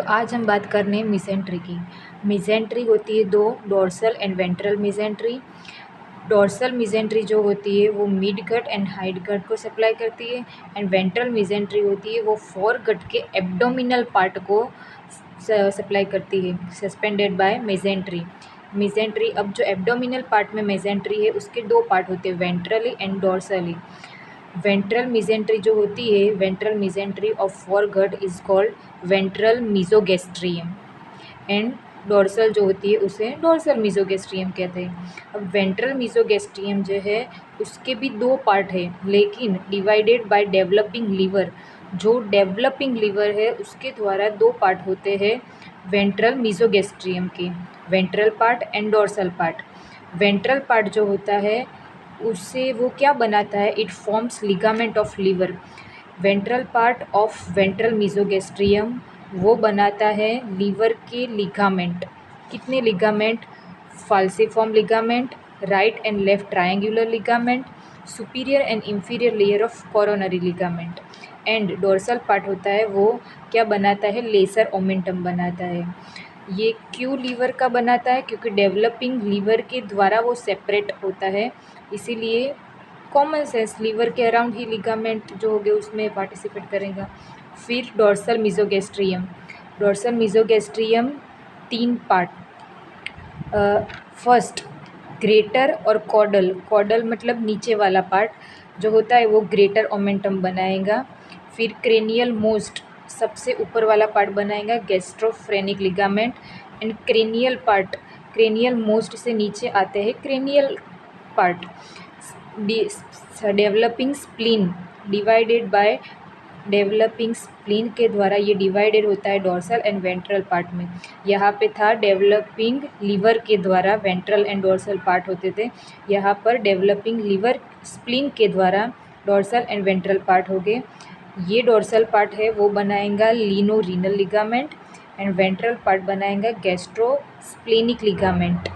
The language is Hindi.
आज हम बात करने मिसेंट्री की। मिसेंट्री होती है दो, dorsal and ventral mesentery. Dorsal mesentery जो होती है वो मिड गट एंड हाइड गट को सप्लाई करती है, एंड वेंट्रल मिसेंट्री होती है वो फोर गट के एब्डोमिनल पार्ट को सप्लाई करती है, सस्पेंडेड बाय मेसेंट्री। मिसेंट्री, अब जो एब्डोमिनल पार्ट में मेसेंट्री है उसके दो पार्ट होते हैं, ventrally and dorsally. Ventral mesentery जो होती है, ventral mesentery of fore gut is called ventral mesogastrium, and dorsal जो होती है उसे डोर्सल मीजोगैस्ट्रियम कहते हैं। अब वेंट्रल मीजोगैस्ट्रियम जो है उसके भी दो पार्ट है, लेकिन डिवाइडेड बाय डेवलपिंग लीवर। जो डेवलपिंग लीवर है उसके द्वारा दो पार्ट होते हैं वेंट्रल मीजोगैस्ट्रियम के, ventral part and dorsal part. Ventral part जो होता है उससे वो क्या बनाता है, it forms ligament of liver. Ventral part of ventral mesogastrium वो बनाता है लीवर के लिगामेंट। कितने ligament? Falciform ligament, right and left triangular ligament, superior and inferior layer of coronary ligament. And dorsal part होता है वो क्या बनाता है, लेसर ओमेंटम बनाता है। ये क्यों लीवर का बनाता है? क्योंकि डेवलपिंग लीवर के द्वारा वो सेपरेट होता है, इसीलिए कॉमन सेंस लीवर के अराउंड ही लिगामेंट जो हो गए उसमें पार्टिसिपेट करेगा। फिर डोर्सल मीजोगैस्ट्रियम। डोर्सल मीजोगैस्ट्रियम तीन पार्ट, फर्स्ट ग्रेटर और कॉडल। कॉडल मतलब नीचे वाला पार्ट जो होता है वो ग्रेटर ओमेंटम बनाएगा। फिर क्रेनियल मोस्ट, सबसे ऊपर वाला पार्ट बनाएगा gastrophrenic ligament. And cranial part, cranial most से नीचे आते हैं cranial part. Developing spleen, divided by developing spleen के द्वारा ये डिवाइडेड होता है डोर्सल एंड वेंट्रल पार्ट में। यहाँ पे था डेवलपिंग लीवर के द्वारा वेंट्रल एंड डोर्सल पार्ट होते थे, यहाँ पर डेवलपिंग लीवर स्प्लीन के द्वारा डोर्सल एंड वेंट्रल पार्ट हो गए। ये डोर्सल पार्ट है वो बनाएगा lieno renal ligament, and ventral part बनाएगा गैस्ट्रोस्प्लेनिक लिगामेंट।